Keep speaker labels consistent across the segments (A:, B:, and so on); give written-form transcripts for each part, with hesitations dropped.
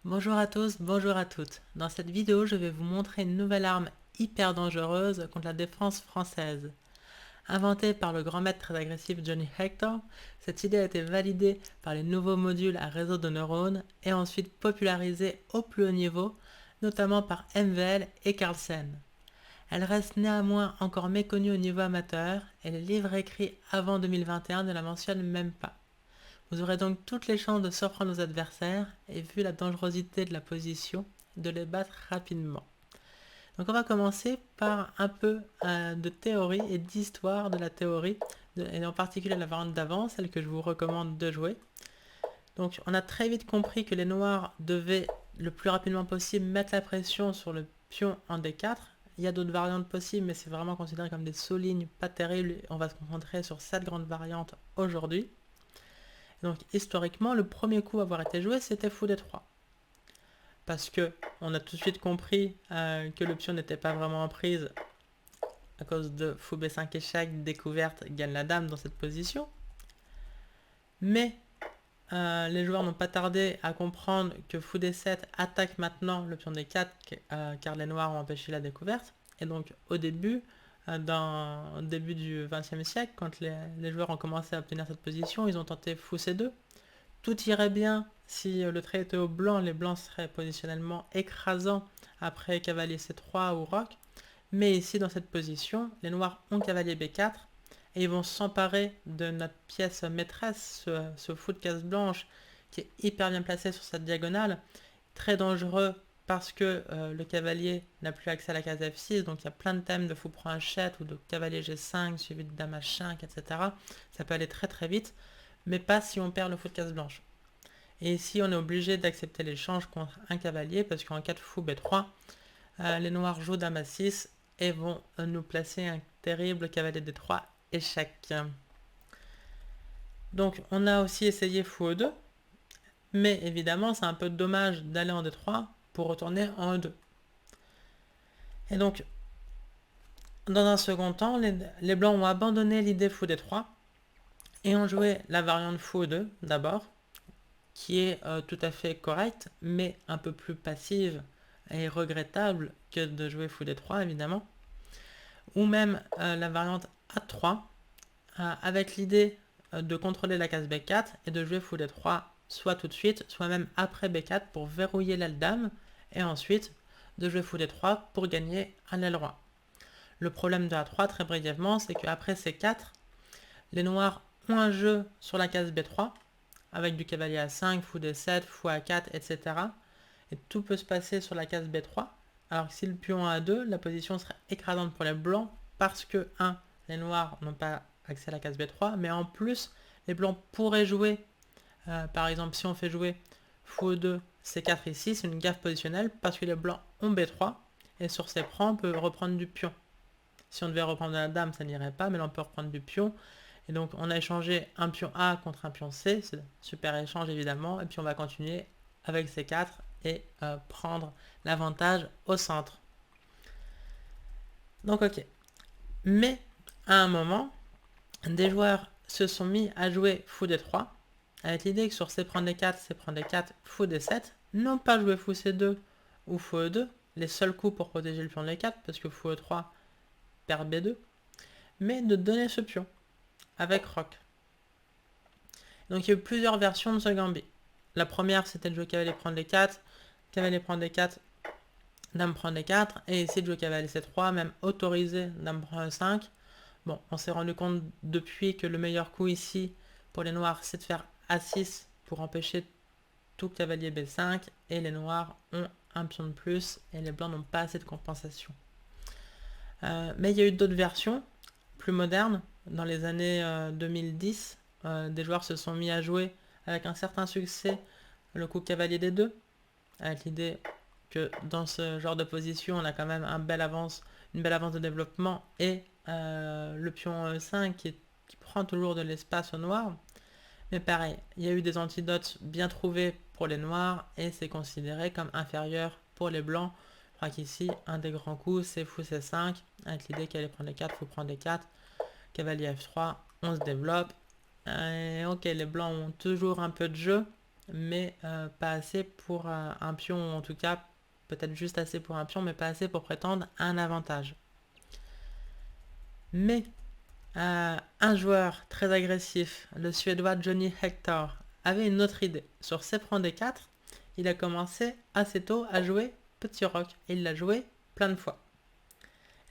A: Bonjour à tous, bonjour à toutes. Dans cette vidéo, je vais vous montrer une nouvelle arme hyper dangereuse contre la défense française. Inventée par le grand maître très agressif Johnny Hector, cette idée a été validée par les nouveaux modules à réseau de neurones et ensuite popularisée au plus haut niveau, notamment par MVL et Carlsen. Elle reste néanmoins encore méconnue au niveau amateur et les livres écrits avant 2021 ne la mentionnent même pas. Vous aurez donc toutes les chances de surprendre vos adversaires et vu la dangerosité de la position, de les battre rapidement. Donc on va commencer par un peu de théorie et d'histoire de la théorie, et en particulier la variante d'avant, celle que je vous recommande de jouer. Donc on a très vite compris que les noirs devaient le plus rapidement possible mettre la pression sur le pion en D4. Il y a d'autres variantes possibles, mais c'est vraiment considéré comme des sous-lignes pas terribles. On va se concentrer sur cette grande variante aujourd'hui. Donc historiquement, le premier coup à avoir été joué, c'était fou d3. Parce que on a tout de suite compris que le pion n'était pas vraiment en prise à cause de fou b5 échec, découverte, gagne la dame dans cette position. Mais les joueurs n'ont pas tardé à comprendre que fou d7 attaque maintenant le pion d4 car les noirs ont empêché la découverte. Et donc au début, au début du XXe siècle, quand les joueurs ont commencé à obtenir cette position, ils ont tenté fou c2. Tout irait bien si le trait était au blanc, les blancs seraient positionnellement écrasants après cavalier c3 ou roc. Mais ici, dans cette position, les noirs ont cavalier b4 et ils vont s'emparer de notre pièce maîtresse, ce fou de case blanche qui est hyper bien placé sur cette diagonale. Très dangereux parce que le cavalier n'a plus accès à la case f6, donc il y a plein de thèmes de fou prend hachette ou de cavalier g5 suivi de dame h5, etc. Ça peut aller très très vite, mais pas si on perd le fou de case blanche. Et ici, on est obligé d'accepter l'échange contre un cavalier parce qu'en cas de fou b3, les noirs jouent dame a6 et vont nous placer un terrible cavalier d3 échec. Donc, on a aussi essayé fou e2, mais évidemment, c'est un peu dommage d'aller en d3 pour retourner en e2. Et donc, dans un second temps, les blancs ont abandonné l'idée fou d3 et ont joué la variante fou e2 d'abord, qui est tout à fait correcte, mais un peu plus passive et regrettable que de jouer fou d3 évidemment, ou même la variante a3 avec l'idée de contrôler la case b4 et de jouer fou d3 soit tout de suite, soit même après b4 pour verrouiller l'aile dame et ensuite de jouer fou d3 pour gagner à l'aile roi. Le problème de a3 très brièvement, c'est qu'après c4, les noirs ont un jeu sur la case b3 avec du cavalier a5, fou d7, fou a4, etc. Et tout peut se passer sur la case b3. Alors que si le pion a 2, la position serait écrasante pour les blancs parce que 1, les noirs n'ont pas accès à la case b3, mais en plus, les blancs pourraient jouer, par exemple, si on fait jouer fou e2, c4 ici, c'est une gaffe positionnelle parce que les blancs ont b3 et sur ces prends, on peut reprendre du pion. Si on devait reprendre la dame, ça n'irait pas, mais là on peut reprendre du pion. Et donc on a échangé un pion A contre un pion C, c'est un super échange évidemment, et puis on va continuer avec C4 et prendre l'avantage au centre. Donc ok. Mais à un moment, des joueurs se sont mis à jouer fou d3, avec l'idée que sur C prend d4, C prend d4, fou d7, non pas jouer fou c2 ou fou e2, les seuls coups pour protéger le pion d4, parce que fou e3 perd b2, mais de donner ce pion avec roc. Donc il y a eu plusieurs versions de ce gambit. La première, c'était de jouer cavalier prendre d4, cavalier prendre d4, dame prend d4, et essayer de jouer cavalier c3, même autorisé dame prend e5. Bon, on s'est rendu compte depuis que le meilleur coup ici pour les noirs, c'est de faire a6 pour empêcher tout cavalier b5, et les noirs ont un pion de plus, et les blancs n'ont pas assez de compensation. Mais il y a eu d'autres versions, plus modernes, dans les années 2010, des joueurs se sont mis à jouer avec un certain succès le coup cavalier d2, avec l'idée que dans ce genre de position, on a quand même une belle avance de développement et le pion e5 qui prend toujours de l'espace au noir. Mais pareil, il y a eu des antidotes bien trouvés pour les noirs et c'est considéré comme inférieur pour les blancs. Je crois qu'ici, un des grands coups, c'est fou c5, avec l'idée qu'elle allait prendre les 4, fou prendre les 4, cavalier f3, on se développe. Ok, les blancs ont toujours un peu de jeu, mais pas assez pour un pion, en tout cas peut-être juste assez pour un pion, mais pas assez pour prétendre à un avantage. Mais un joueur très agressif, le Suédois Johnny Hector, avait une autre idée. Sur C prend D4, il a commencé assez tôt à jouer petit roc, et il l'a joué plein de fois.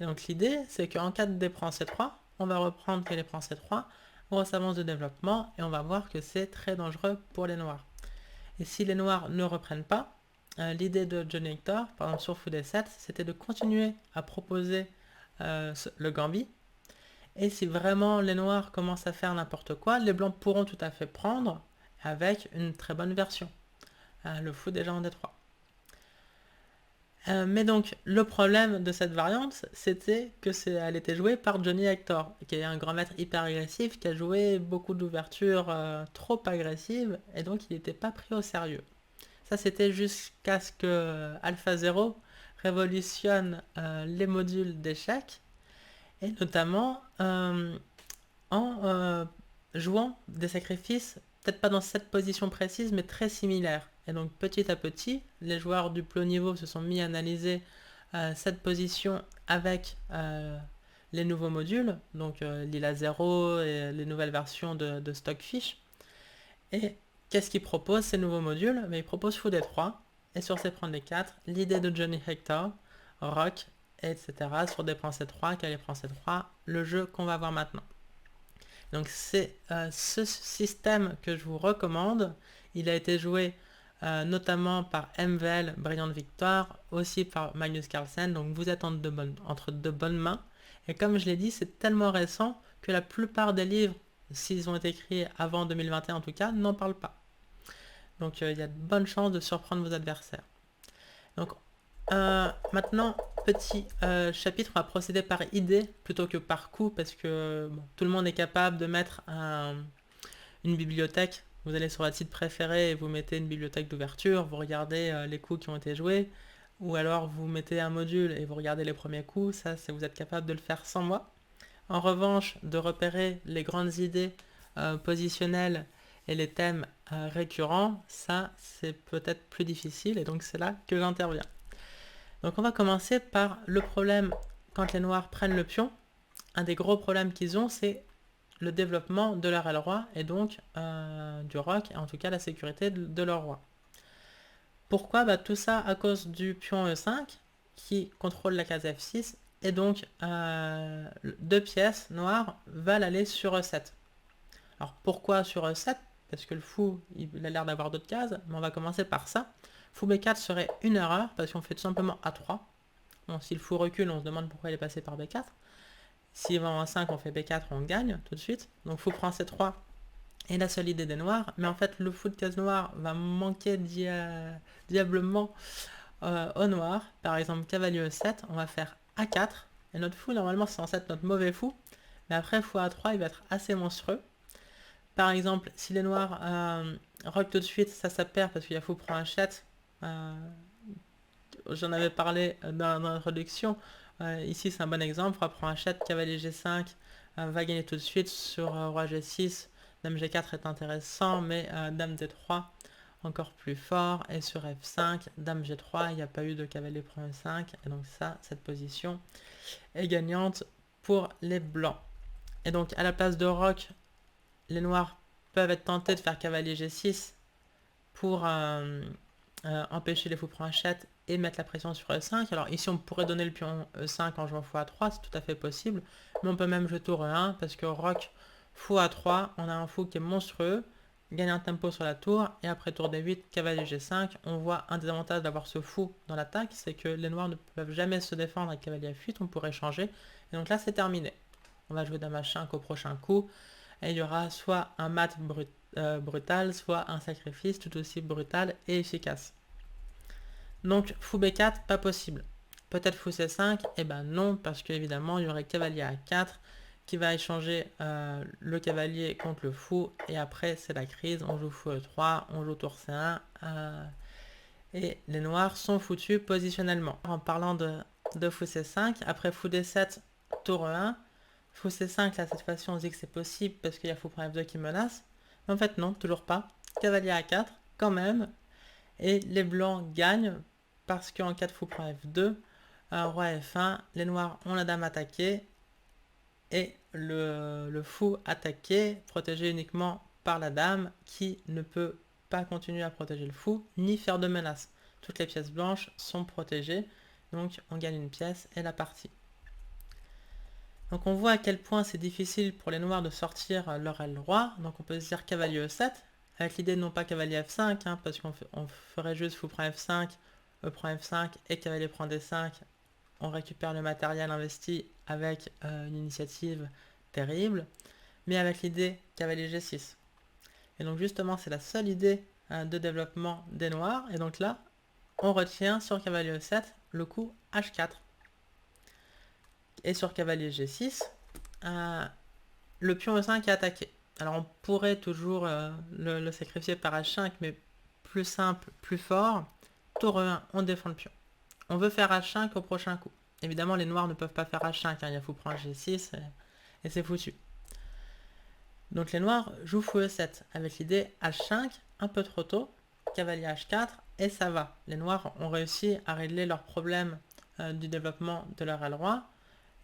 A: Et donc l'idée, c'est qu'en cas de D prend C3, on va reprendre que les prend C3, on s'avance de développement, et on va voir que c'est très dangereux pour les noirs. Et si les noirs ne reprennent pas, l'idée de Johnny Hector, par exemple sur fou D7, c'était de continuer à proposer le gambit. Et si vraiment les noirs commencent à faire n'importe quoi, les blancs pourront tout à fait prendre avec une très bonne version. Le fou déjà en D3. Mais donc, le problème de cette variante, c'était que elle était jouée par Johnny Hector, qui est un grand maître hyper agressif, qui a joué beaucoup d'ouvertures trop agressives, et donc il n'était pas pris au sérieux. Ça, c'était jusqu'à ce que AlphaZero révolutionne les modules d'échecs, et notamment en jouant des sacrifices, peut-être pas dans cette position précise, mais très similaires. Et donc petit à petit, les joueurs du plus haut niveau se sont mis à analyser cette position avec les nouveaux modules, donc Lila 0 et les nouvelles versions de Stockfish. Et qu'est-ce qu'ils proposent ces nouveaux modules? Mais ils proposent fou D3, et sur C prend D4, l'idée de Johnny Hector, Rock, etc. sur des prend C3, cavalier prend C3, le jeu qu'on va voir maintenant. Donc c'est ce système que je vous recommande. Il a été joué notamment par MVL, Brillante Victoire, aussi par Magnus Carlsen, donc vous êtes entre de bonnes mains. Et comme je l'ai dit, c'est tellement récent que la plupart des livres, s'ils ont été écrits avant 2021 en tout cas, n'en parlent pas. Donc il y a de bonnes chances de surprendre vos adversaires. Donc maintenant, petit chapitre, on va procéder par idée plutôt que par coup, parce que bon, tout le monde est capable de mettre une bibliothèque. Vous allez sur votre site préféré et vous mettez une bibliothèque d'ouverture, vous regardez les coups qui ont été joués, ou alors vous mettez un module et vous regardez les premiers coups, ça vous êtes capable de le faire sans moi. En revanche, de repérer les grandes idées positionnelles et les thèmes récurrents, ça c'est peut-être plus difficile, et donc c'est là que j'interviens. Donc on va commencer par le problème quand les noirs prennent le pion. Un des gros problèmes qu'ils ont, c'est le développement de leur aile roi et donc du roc, et en tout cas la sécurité de leur roi. Pourquoi? Tout ça à cause du pion E5 qui contrôle la case F6, et donc deux pièces noires veulent aller sur E7. Alors pourquoi sur E7? Parce que le fou, il a l'air d'avoir d'autres cases, mais on va commencer par ça. Fou B4 serait une erreur, parce qu'on fait tout simplement A3. Bon, si le fou recule, on se demande pourquoi il est passé par B4. S'il va en A5, on fait B4, on gagne tout de suite. Donc fou prend C3, et la seule idée des noirs. Mais en fait, le fou de case noire va manquer diablement au noir. Par exemple, cavalier E7, on va faire A4. Et notre fou, normalement, c'est censé être notre mauvais fou. Mais après, fou A3, il va être assez monstrueux. Par exemple, si les noirs rock tout de suite, ça perd parce qu'il y a fou prend Hachette. J'en avais parlé dans l'introduction. Ici, c'est un bon exemple. Roi prend Hachette, cavalier G5 va gagner tout de suite sur roi G6. Dame G4 est intéressant, mais Dame D3 encore plus fort. Et sur F5, Dame G3, il n'y a pas eu de cavalier prend E5. Et donc ça, cette position est gagnante pour les blancs. Et donc à la place de roc, les noirs peuvent être tentés de faire cavalier G6 pour empêcher les fous prend Hachette et mettre la pression sur E5. Alors ici on pourrait donner le pion E5 en jouant fou A3, c'est tout à fait possible, mais on peut même jouer tour E1 parce que roc fou A3, on a un fou qui est monstrueux, gagne un tempo sur la tour, et après tour D8, cavalier G5, on voit un des avantages d'avoir ce fou dans l'attaque, c'est que les noirs ne peuvent jamais se défendre avec cavalier F8, on pourrait changer, et donc là c'est terminé. On va jouer dame H5 au prochain coup, et il y aura soit un mat brutal, soit un sacrifice tout aussi brutal et efficace. Donc fou B4, pas possible. Peut-être fou C5, et ben non, parce qu'évidemment il y aurait cavalier A4 qui va échanger le cavalier contre le fou, et après c'est la crise, on joue fou E3, on joue tour C1, et les noirs sont foutus positionnellement. En parlant de fou C5, après fou D7, tour E1, fou C5, là cette fois-ci on se dit que c'est possible parce qu'il y a fou prend F2 qui menace, mais en fait non, toujours pas. Cavalier A4, quand même, et les blancs gagnent parce qu'en cas de fou prend F2, roi F1, les noirs ont la dame attaquée et le fou attaqué, protégé uniquement par la dame qui ne peut pas continuer à protéger le fou ni faire de menaces. Toutes les pièces blanches sont protégées, donc on gagne une pièce et la partie. Donc on voit à quel point c'est difficile pour les noirs de sortir leur aile roi. Donc on peut se dire cavalier E7, avec l'idée de non pas cavalier F5, parce qu'on ferait juste fou prend F5, E prend F5 et cavalier prend D5. On récupère le matériel investi avec une initiative terrible, mais avec l'idée cavalier G6. Et donc justement c'est la seule idée de développement des noirs, et donc là on retient sur cavalier E7 le coup H4. Et sur cavalier G6, le pion E5 est attaqué. Alors on pourrait toujours le sacrifier par H5, mais plus simple, plus fort. Tour E1, on défend le pion. On veut faire H5 au prochain coup. Évidemment, les noirs ne peuvent pas faire H5, il y a fou prend G6 et c'est foutu. Donc les noirs jouent fou E7 avec l'idée H5, un peu trop tôt, cavalier H4, et ça va. Les noirs ont réussi à régler leur problème du développement de leur aile roi,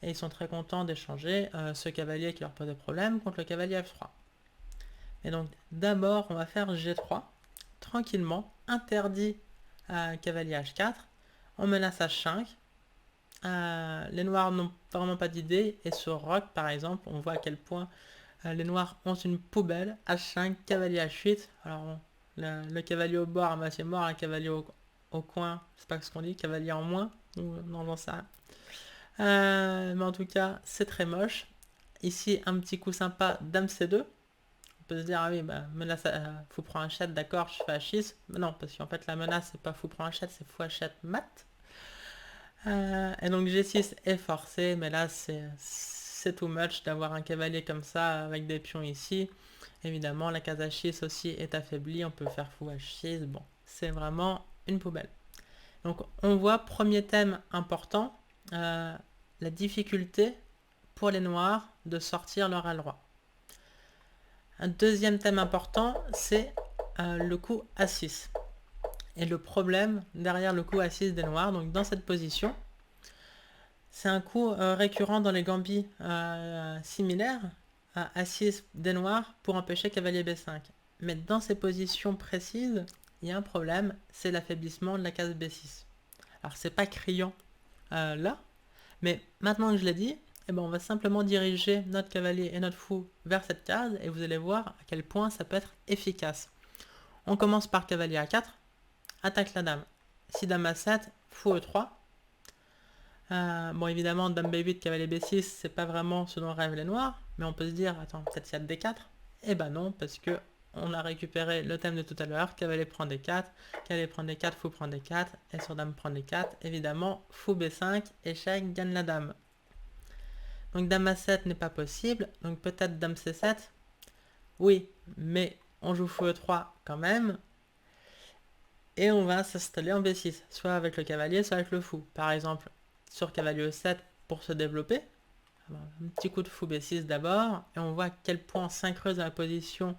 A: et ils sont très contents d'échanger ce cavalier qui leur posait problème contre le cavalier F3. Et donc d'abord on va faire G3, tranquillement, interdit cavalier H4, on menace H5, les noirs n'ont vraiment pas d'idée, et sur roc par exemple, on voit à quel point les noirs ont une poubelle, H5, cavalier H8, alors bon, le cavalier au bord, c'est mort, le cavalier au coin, c'est pas ce qu'on dit, cavalier en moins, non, j'en sais rien. Mais en tout cas, c'est très moche. Ici, un petit coup sympa, dame C2. On peut se dire, ah oui, bah, menace, fou prend H7, d'accord, je fais H6. Mais non, parce qu'en fait, la menace, c'est pas fou prend H7, c'est fou H7 mat. Et donc G6 est forcé, mais là, c'est too much d'avoir un cavalier comme ça, avec des pions ici. Évidemment, la case H6 aussi est affaiblie, on peut faire fou H6. Bon, c'est vraiment une poubelle. Donc, on voit, premier thème important, la difficulté pour les noirs de sortir leur aile roi. Un deuxième thème important, c'est le coup A6. Et le problème derrière le coup A6 des noirs, donc dans cette position, c'est un coup récurrent dans les gambits similaires, A6 des noirs pour empêcher cavalier B5. Mais dans ces positions précises, il y a un problème, c'est l'affaiblissement de la case B6. Alors c'est pas criant là, mais maintenant que je l'ai dit, eh ben, on va simplement diriger notre cavalier et notre fou vers cette case et vous allez voir à quel point ça peut être efficace. On commence par cavalier A4, attaque la dame. Si dame A7, fou E3. Bon évidemment dame B8, cavalier B6, c'est pas vraiment ce dont rêvent les noirs, mais on peut se dire, attends, peut-être il y a D4. Eh ben non, parce que on a récupéré le thème de tout à l'heure, cavalier prend D4, cavalier prend D4, fou prend D4, et sur dame prend D4, évidemment, fou B5, échec, gagne la dame. Donc dame A7 n'est pas possible, donc peut-être dame C7, oui, mais on joue fou E3 quand même, et on va s'installer en B6, soit avec le cavalier, soit avec le fou. Par exemple, sur cavalier E7 pour se développer, un petit coup de fou B6 d'abord, et on voit à quel point on s'increuse dans la position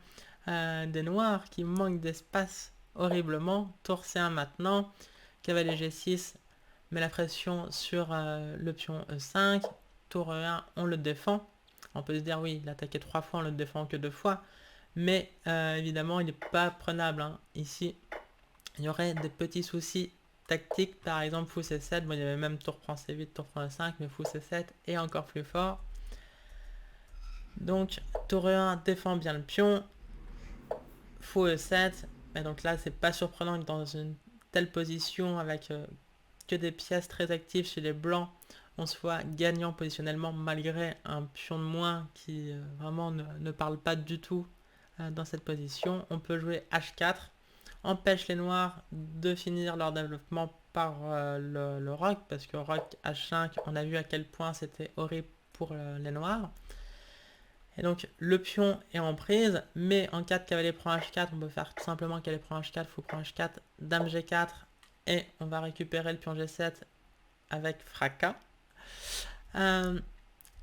A: des noirs qui manquent d'espace horriblement. Tour C1 maintenant, cavalier G6 met la pression sur le pion E5, tour E1 on le défend. On peut se dire oui, il a attaqué 3 fois, on le défend que 2 fois, mais évidemment il n'est pas prenable. Ici, il y aurait des petits soucis tactiques, par exemple fou C7, bon, il y avait même tour prend C8, tour prend E5, mais fou C7 est encore plus fort. Donc tour E1 défend bien le pion, fou E7, et donc là c'est pas surprenant que dans une telle position avec que des pièces très actives chez les blancs, on soit gagnant positionnellement malgré un pion de moins qui vraiment ne parle pas du tout dans cette position. On peut jouer H4, empêche les noirs de finir leur développement par le roc, parce que roc H5, on a vu à quel point c'était horrible pour les noirs. Et donc le pion est en prise, mais en cas de cavalier prend H4, on peut faire tout simplement cavalier prend H4, fou prend H4, dame G4, et on va récupérer le pion G7 avec fracas.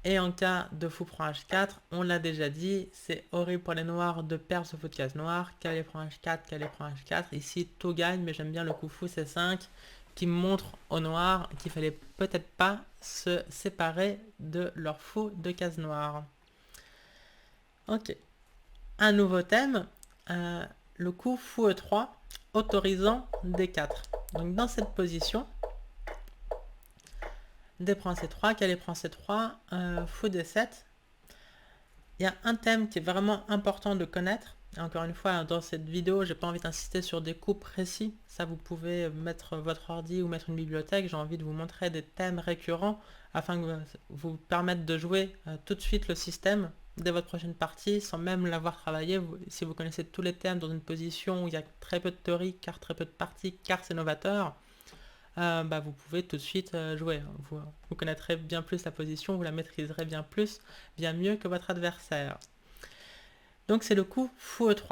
A: Et en cas de fou prend H4, on l'a déjà dit, c'est horrible pour les noirs de perdre ce fou de case noire. Cavalier prend H4, cavalier prend H4. Ici, tout gagne, mais j'aime bien le coup fou C5 qui montre aux noirs qu'il fallait peut-être pas se séparer de leur fou de case noire. Ok. Un nouveau thème, le coup fou E3 autorisant D4. Donc dans cette position, D prend C3, cavalier prend C3, fou D7. Il y a un thème qui est vraiment important de connaître. Et encore une fois, dans cette vidéo, j'ai pas envie d'insister sur des coups précis. Ça, vous pouvez mettre votre ordi ou mettre une bibliothèque. J'ai envie de vous montrer des thèmes récurrents afin que vous permettre de jouer tout de suite le système dès votre prochaine partie sans même l'avoir travaillé. Si vous connaissez tous les thèmes dans une position où il y a très peu de théorie, car très peu de parties, car c'est novateur, vous pouvez tout de suite jouer. Vous connaîtrez bien plus la position, vous la maîtriserez bien plus, bien mieux que votre adversaire. Donc c'est le coup fou E3.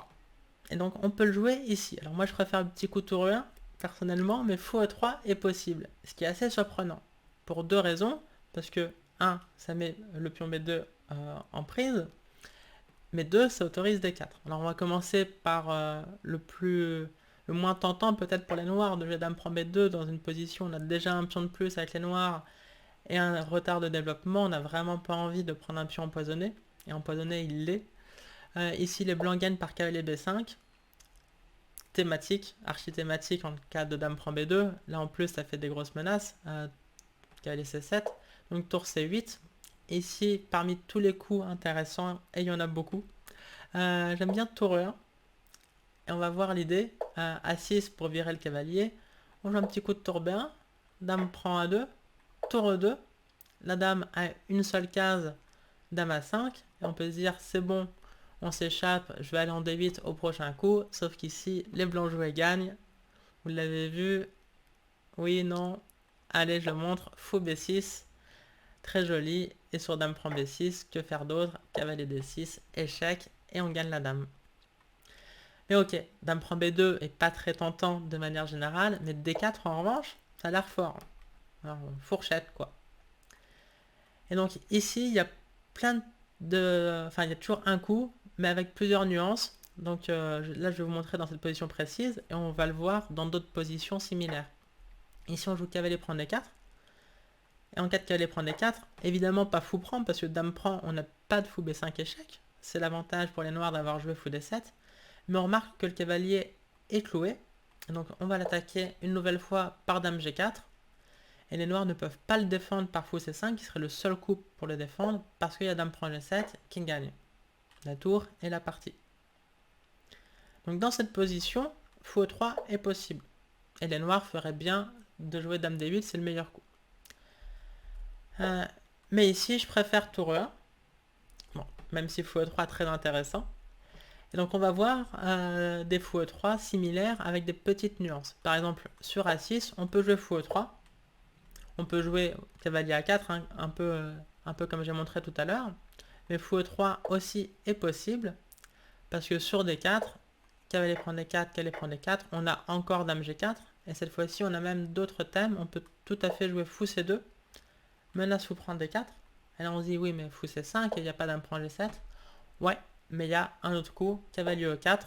A: Et donc on peut le jouer ici. Alors moi je préfère le petit coup tour E1 personnellement, mais fou E3 est possible. Ce qui est assez surprenant. Pour deux raisons. Parce que 1, ça met le pion B2 en prise. Mais 2, ça autorise D4. Alors on va commencer par le moins tentant peut-être pour les noirs de jouer dame prend B2 dans une position où on a déjà un pion de plus avec les noirs et un retard de développement. On n'a vraiment pas envie de prendre un pion empoisonné. Et empoisonné, il l'est. Ici, les blancs gagnent par cavalier B5. Thématique, archi-thématique en cas de dame prend B2. Là, en plus, ça fait des grosses menaces. Cavalier C7. Donc, tour C8. Ici, parmi tous les coups intéressants, et il y en a beaucoup, j'aime bien tour E1. Et on va voir l'idée. A6 pour virer le cavalier. On joue un petit coup de tour B1. Dame prend A2. Tour E2. La dame a une seule case. Dame A5. Et on peut se dire, c'est bon, on s'échappe, je vais aller en D8 au prochain coup. Sauf qu'ici, les blancs joués gagnent. Vous l'avez vu. Oui, non. Allez, je le montre. Fou B6. Très joli. Et sur dame prend B6, que faire d'autre? Cavalier D6, échec. Et on gagne la dame. Mais ok, dame prend B2 est pas très tentant de manière générale, mais D4 en revanche, ça a l'air fort. Alors, fourchette quoi. Et donc ici, il y a plein de... Enfin, il y a toujours un coup, mais avec plusieurs nuances. Donc là, je vais vous montrer dans cette position précise, et on va le voir dans d'autres positions similaires. Ici, on joue cavalier prend D4. Et en cas de cavalier prend D4, évidemment pas fou prend, parce que dame prend, on n'a pas de fou B5 échec. C'est l'avantage pour les noirs d'avoir joué fou D7. Mais on remarque que le cavalier est cloué. Donc on va l'attaquer une nouvelle fois par dame G4. Et les noirs ne peuvent pas le défendre par fou C5, qui serait le seul coup pour le défendre, parce qu'il y a dame prend G7 qui gagne la tour et la partie. Donc dans cette position, fou E3 est possible. Et les noirs feraient bien de jouer dame D8, c'est le meilleur coup. Mais ici, je préfère tour E1. Bon, même si fou E3 est très intéressant. Et donc on va voir des fou E3 similaires avec des petites nuances. Par exemple, sur A6, on peut jouer fou E3. On peut jouer cavalier A4, hein, un peu comme j'ai montré tout à l'heure. Mais fou E3 aussi est possible. Parce que sur D4, cavalier prend D4, cavalier prend D4, on a encore dame G4. Et cette fois-ci, on a même d'autres thèmes. On peut tout à fait jouer fou C2. Menace fou prend D4. Et là on se dit oui mais fou C5 et il n'y a pas dame prend G7. Ouais, mais il y a un autre coup, cavalier E4,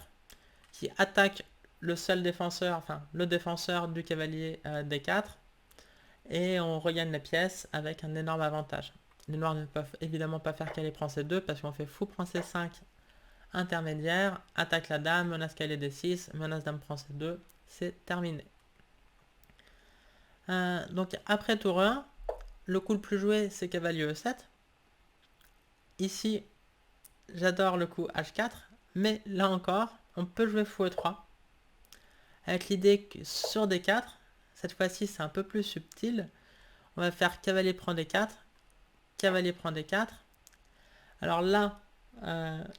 A: qui attaque le seul défenseur, enfin le défenseur du cavalier D4. Et on regagne la pièce avec un énorme avantage. Les noirs ne peuvent évidemment pas faire cavalier prend C2 parce qu'on fait fou prend C5 intermédiaire, attaque la dame, menace cavalier D6, menace dame prend C2, c'est terminé. Donc après tour 1, le coup le plus joué c'est cavalier E7. Ici, j'adore le coup H4, mais là encore, on peut jouer fou E3. Avec l'idée que sur D4, cette fois-ci c'est un peu plus subtil, on va faire cavalier prend D4, cavalier prend D4. Alors là,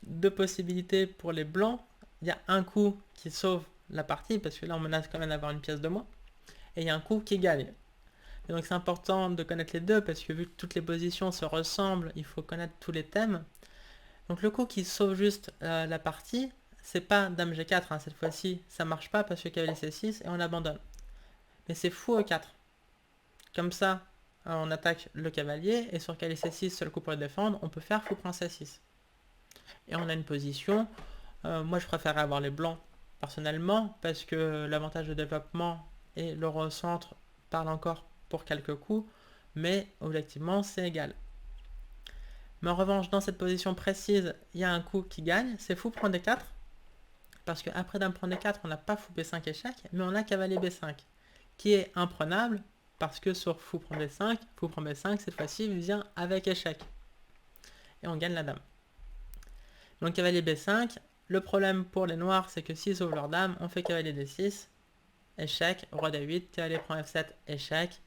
A: deux possibilités pour les blancs. Il y a un coup qui sauve la partie, parce que là on menace quand même d'avoir une pièce de moins. Et il y a un coup qui gagne. Et donc c'est important de connaître les deux, parce que vu que toutes les positions se ressemblent, il faut connaître tous les thèmes. Donc le coup qui sauve juste la partie, c'est pas dame G4, hein, cette fois-ci ça marche pas parce que cavalier C6 et on abandonne. Mais c'est fou E4. Comme ça, on attaque le cavalier, et sur cavalier C6, seul coup pour le défendre, on peut faire fou prend C6. Et on a une position, moi je préfère avoir les blancs personnellement, parce que l'avantage de développement et le recentre parlent encore pour quelques coups, mais objectivement c'est égal. Mais en revanche, dans cette position précise, il y a un coup qui gagne, c'est fou prend D4, parce qu'après dame prend D4, on n'a pas fou B5 échec, mais on a cavalier B5, qui est imprenable, parce que sur fou prend B5, fou prend B5, cette fois-ci, vient avec échec. Et on gagne la dame. Donc cavalier B5, le problème pour les noirs, c'est que s'ils sauvent leur dame, on fait cavalier D6, échec, roi D8, cavalier prend F7, échec,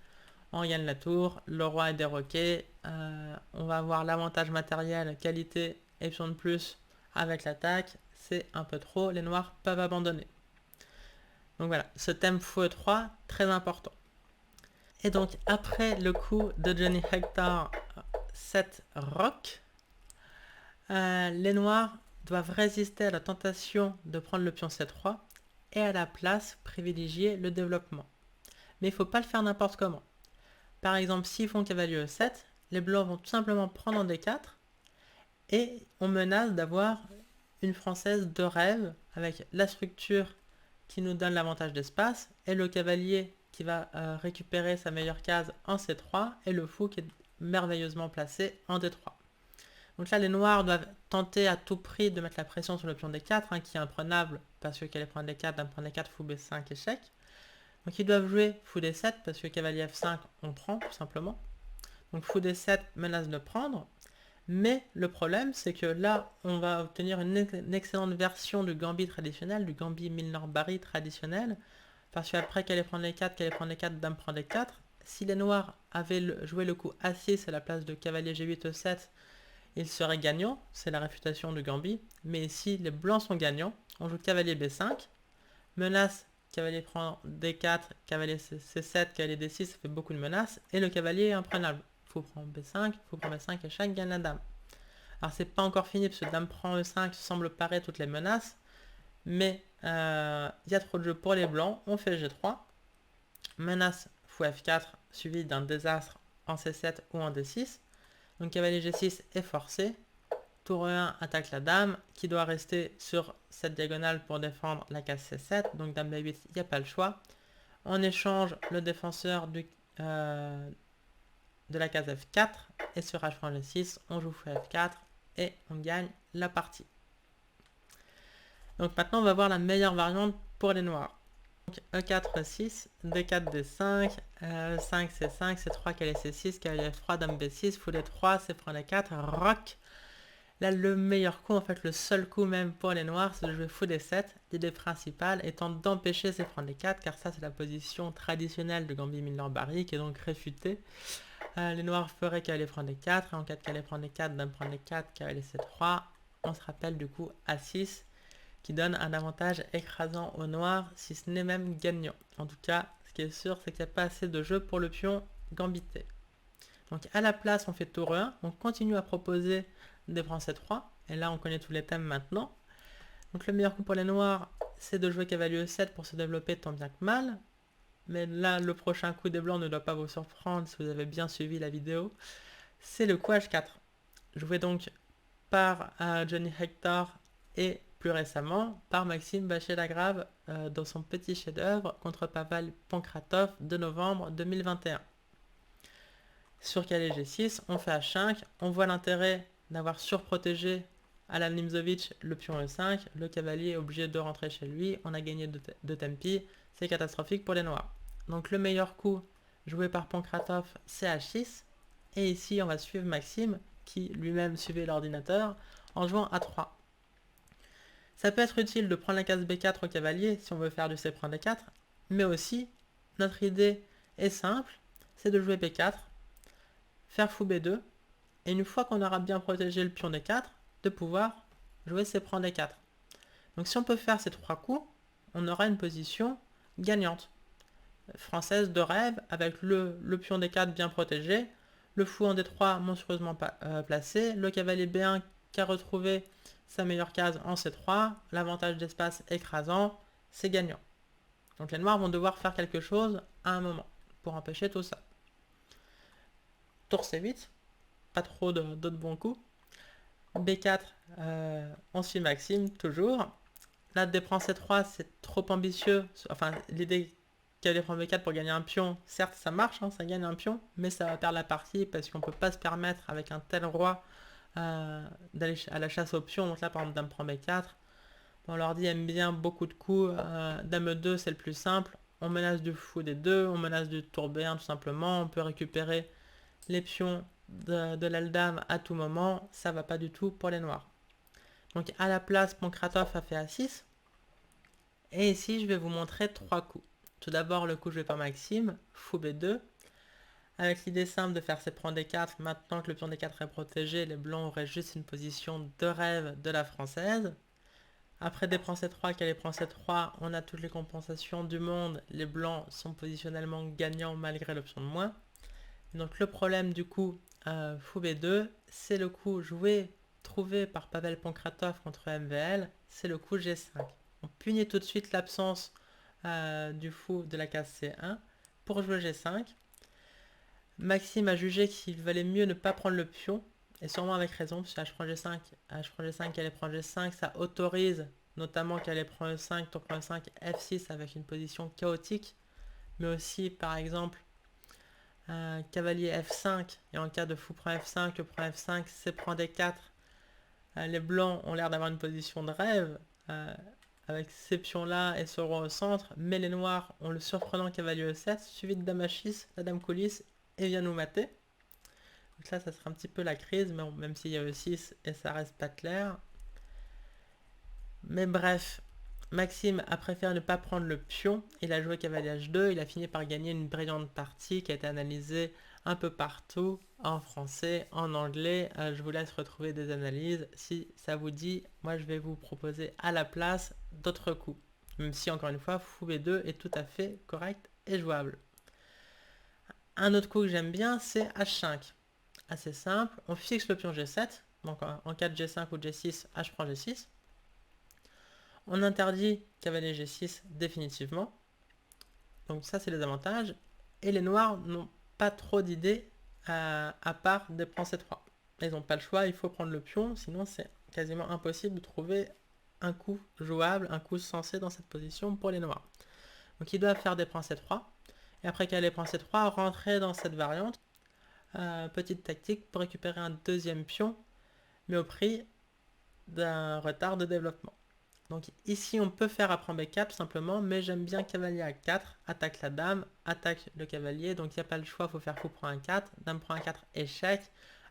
A: on gagne la tour, le roi est déroqué, on va avoir l'avantage matériel, qualité et pion de plus avec l'attaque, c'est un peu trop, les noirs peuvent abandonner. Donc voilà, ce thème fou E3, très important. Et donc après le coup de Johnny Hector 7 rock, les noirs doivent résister à la tentation de prendre le pion C3 et à la place privilégier le développement. Mais il ne faut pas le faire n'importe comment. Par exemple, s'ils font cavalier E7, les blancs vont tout simplement prendre en D4 et on menace d'avoir une française de rêve avec la structure qui nous donne l'avantage d'espace et le cavalier qui va récupérer sa meilleure case en C3 et le fou qui est merveilleusement placé en D3. Donc là, les noirs doivent tenter à tout prix de mettre la pression sur le pion D4, qui est imprenable parce que cavalier prend D4, dame prend D4, fou B5, échec. Donc ils doivent jouer fou D7 parce que cavalier F5, on prend tout simplement. Donc fou D7 menace de prendre. Mais le problème, c'est que là, on va obtenir une excellente version du gambit traditionnel, du gambit Milner-Barry traditionnel. Parce qu'après cavalier prend D4, cavalier prend D4, dame prend D4. Si les noirs avaient joué le coup A6 à la place de cavalier G8, E7, ils seraient gagnants, c'est la réfutation du gambit. Mais si les blancs sont gagnants, on joue cavalier B5, menace, cavalier prend D4, cavalier C7, cavalier D6, ça fait beaucoup de menaces, et le cavalier est imprenable. Fou prend B5, fou prend B5, échec, gagne la dame. Alors c'est pas encore fini, parce que dame prend E5 semble parer toutes les menaces, mais il y a trop de jeux pour les blancs, on fait G3, menace fou F4, suivi d'un désastre en C7 ou en D6, donc cavalier G6 est forcé, tour E1 attaque la dame, qui doit rester sur cette diagonale pour défendre la case C7, donc dame B8, il n'y a pas le choix. En échange, le défenseur de la case F4, et sur H prend G6, on joue fou F4, et on gagne la partie. Donc maintenant, on va voir la meilleure variante pour les noirs. Donc E4, E6, D4, D5, 5, C5, C3, cavalier C6, cavalier F3, dame B6, fou D3, C prend D4, roc. Là, le meilleur coup, en fait, le seul coup même pour les noirs, c'est de jouer fou D7, l'idée principale étant d'empêcher C prend D4, car ça, c'est la position traditionnelle de gambit Milner-Barry, qui est donc réfutée. Les noirs feraient cavalier prend D4, et en cas de cavalier prend D4, dame prend D4, cavalier C3, on se rappelle du coup A6, qui donne un avantage écrasant aux noirs, si ce n'est même gagnant. En tout cas, ce qui est sûr, c'est qu'il n'y a pas assez de jeu pour le pion gambité. Donc à la place, on fait tour E1, on continue à proposer des prend C3, et là on connaît tous les thèmes maintenant. Donc le meilleur coup pour les noirs, c'est de jouer cavalier E7 pour se développer tant bien que mal. Mais là, le prochain coup des blancs ne doit pas vous surprendre si vous avez bien suivi la vidéo. C'est le coup H4. Joué donc par Johnny Hector et plus récemment par Maxime Bachet-Lagrave dans son petit chef-d'œuvre contre Pavel Pankratov de novembre 2021. Sur cavalier G6, on fait H5, on voit l'intérêt d'avoir surprotégé à la Nimzovich le pion E5, le cavalier est obligé de rentrer chez lui, on a gagné de tempi, c'est catastrophique pour les noirs. Donc le meilleur coup joué par Pankratov, c'est H6, et ici on va suivre Maxime, qui lui-même suivait l'ordinateur, en jouant A3. Ça peut être utile de prendre la case B4 au cavalier si on veut faire du C prend D4, mais aussi, notre idée est simple, c'est de jouer B4, faire fou B2, et une fois qu'on aura bien protégé le pion D4, de pouvoir jouer C prend D4. Donc si on peut faire ces trois coups, on aura une position gagnante. Française de rêve, avec le pion D4 bien protégé, le fou en D3 monstrueusement placé, le cavalier B1 qui a retrouvé sa meilleure case en C3, l'avantage d'espace écrasant, c'est gagnant. Donc les noirs vont devoir faire quelque chose à un moment pour empêcher tout ça. tour C8, pas trop d'autres bons coups. B4, on suit Maxime, toujours. Là, D prend C3, c'est trop ambitieux. Enfin, l'idée cavalier prend B4 pour gagner un pion, certes, ça marche, hein, ça gagne un pion, mais ça va perdre la partie parce qu'on peut pas se permettre, avec un tel roi, d'aller à la chasse aux pions. Donc là, par exemple, dame prend B4. Bon, l'ordi aime bien beaucoup de coups. Dame 2, c'est le plus simple. On menace du fou des 2, on menace du tour B1 tout simplement. On peut récupérer les pions de l'aile dame à tout moment. Ça va pas du tout pour les noirs. Donc à la place, Pankratov a fait A6. Et ici, je vais vous montrer 3 coups. Tout d'abord, le coup joué par Maxime, fou B2. Avec l'idée simple de faire C prend D4, maintenant que le pion D4 est protégé, les blancs auraient juste une position de rêve de la française. Après D prend C3, cavalier prend C3, on a toutes les compensations du monde. Les blancs sont positionnellement gagnants malgré l'option de moins. Donc le problème du coup fou B2, c'est le coup trouvé par Pavel Pankratov contre MVL, c'est le coup G5. On punit tout de suite l'absence du fou de la case C1 pour jouer G5. Maxime a jugé qu'il valait mieux ne pas prendre le pion, et sûrement avec raison, parce que H prend G5, H prend G5, qu'elle prend G5, ça autorise notamment qu'elle prend E5, tour prend E5, F6 avec une position chaotique, mais aussi par exemple cavalier F5, et en cas de fou prend F5, que prend F5, C prend D4, les blancs ont l'air d'avoir une position de rêve, avec ces pions-là et ce roi au centre, mais les noirs ont le surprenant cavalier E7, suivi de dame H6, la dame coulisse, et vient nous mater. Donc là, ça sera un petit peu la crise, mais bon, même s'il y a E6 et ça reste pas clair. Mais bref, Maxime a préféré ne pas prendre le pion, il a joué cavalier H2, il a fini par gagner une brillante partie qui a été analysée un peu partout, en français, en anglais. Je vous laisse retrouver des analyses. Si ça vous dit, moi je vais vous proposer à la place d'autres coups. Même si, encore une fois, fou B2 est tout à fait correct et jouable. Un autre coup que j'aime bien, c'est H5. Assez simple, on fixe le pion G7, donc en cas de G5 ou G6, H prend G6. On interdit cavalier G6 définitivement. Donc ça, c'est les avantages. Et les noirs n'ont pas trop d'idées à part D prend C3. Ils n'ont pas le choix, il faut prendre le pion, sinon c'est quasiment impossible de trouver un coup jouable, un coup sensé dans cette position pour les noirs. Donc ils doivent faire D prend C3. Et après cavalier prend C3, rentrer dans cette variante. Petite tactique pour récupérer un deuxième pion, mais au prix d'un retard de développement. Donc ici, on peut faire apprend B4 tout simplement, mais j'aime bien cavalier A4, attaque la dame, attaque le cavalier, donc il n'y a pas le choix, il faut faire fou prend A4, dame prend A4, échec,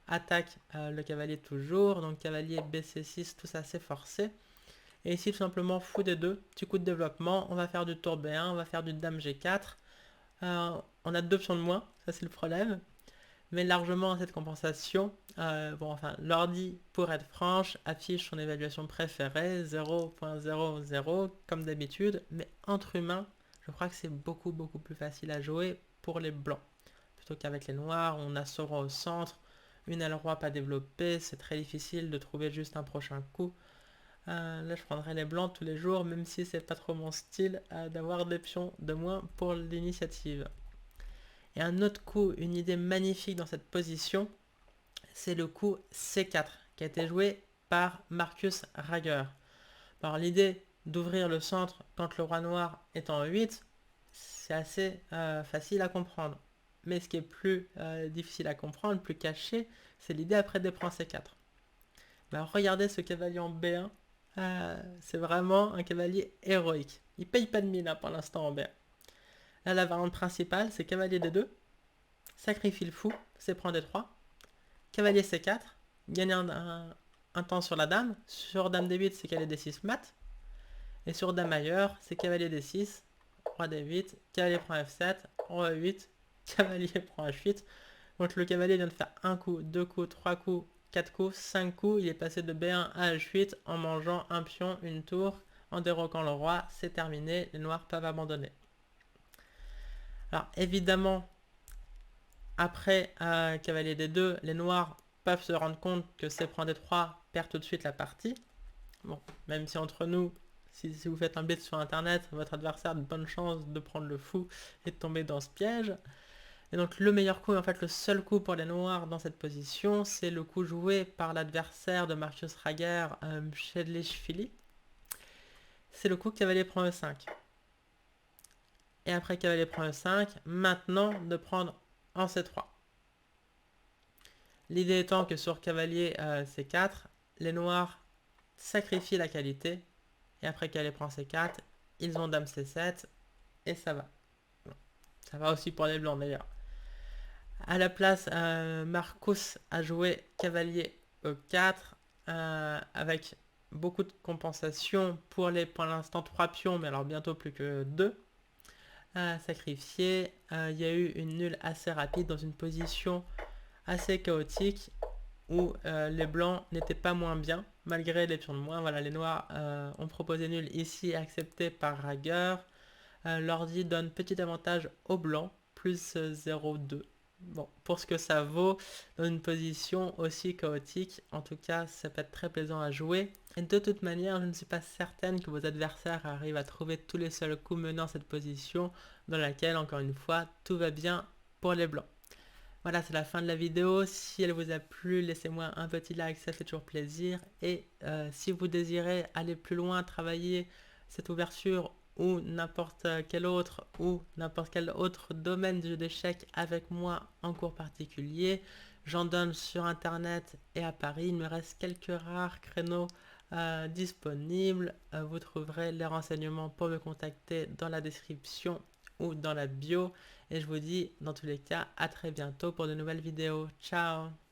A: attaque le cavalier toujours, donc cavalier BC6, tout ça c'est forcé. Et ici, tout simplement, fou D2, petit coup de développement, on va faire du tour B1, on va faire du dame G4. On a 2 pions de moins, ça c'est le problème. Mais largement cette compensation, l'ordi, pour être franche, affiche son évaluation préférée, 0.00, comme d'habitude, mais entre humains, je crois que c'est beaucoup plus facile à jouer pour les blancs. Plutôt qu'avec les noirs, on a ce roi au centre, une aile roi pas développée, c'est très difficile de trouver juste un prochain coup. Là, je prendrai les blancs tous les jours, même si c'est pas trop mon style d'avoir des pions de moins pour l'initiative. Et un autre coup, une idée magnifique dans cette position, c'est le coup C4 qui a été joué par Marcus Rager. Alors l'idée d'ouvrir le centre quand le roi noir est en 8, c'est assez facile à comprendre. Mais ce qui est plus difficile à comprendre, plus caché, c'est l'idée après D prend C4. Alors regardez ce cavalier en B1, c'est vraiment un cavalier héroïque. Il paye pas de mine pour l'instant en B1. Là, la variante principale, c'est cavalier D2, sacrifie le fou, c'est prend D3, cavalier C4, gagne un temps sur la dame, sur dame D8, c'est cavalier D6 mat, et sur dame ailleurs, c'est cavalier D6, roi D8, cavalier prend F7, roi E8, cavalier prend H8. Donc le cavalier vient de faire un coup, deux coups, trois coups, 4 coups, 5 coups, il est passé de B1 à H8 en mangeant un pion, une tour, en déroquant le roi, c'est terminé, les noirs peuvent abandonner. Alors évidemment, après cavalier D2, les noirs peuvent se rendre compte que C prend D3 perd tout de suite la partie. Bon, même si entre nous, si vous faites un bit sur internet, votre adversaire a de bonnes chances de prendre le fou et de tomber dans ce piège. Et donc le meilleur coup, en fait le seul coup pour les noirs dans cette position, c'est le coup joué par l'adversaire de Marcus Rager, Chedlishvili. C'est le coup cavalier prend E5. Et après cavalier prend E5, maintenant de prendre en C3. L'idée étant que sur cavalier C4, les noirs sacrifient la qualité. Et après cavalier prend C4, ils ont dame C7 et ça va. Ça va aussi pour les blancs d'ailleurs. À la place, Marcus a joué cavalier E4 avec beaucoup de compensation pour l'instant 3 pions, mais alors bientôt plus que 2 sacrifiés. Il y a eu une nulle assez rapide dans une position assez chaotique où les blancs n'étaient pas moins bien, malgré les pions de moins. Voilà, les noirs ont proposé nul ici, accepté par Rager. L'ordi donne petit avantage aux blancs, plus 0,2. Bon, pour ce que ça vaut, dans une position aussi chaotique, en tout cas, ça peut être très plaisant à jouer. Et de toute manière, je ne suis pas certaine que vos adversaires arrivent à trouver tous les seuls coups menant cette position, dans laquelle, encore une fois, tout va bien pour les blancs. Voilà, c'est la fin de la vidéo. Si elle vous a plu, laissez-moi un petit like, ça fait toujours plaisir. Et si vous désirez aller plus loin, travailler cette ouverture ou n'importe quel autre domaine du jeu d'échecs avec moi en cours particulier, j'en donne sur internet et à Paris. Il me reste quelques rares créneaux disponibles. Vous trouverez les renseignements pour me contacter dans la description ou dans la bio. Et je vous dis dans tous les cas à très bientôt pour de nouvelles vidéos. Ciao!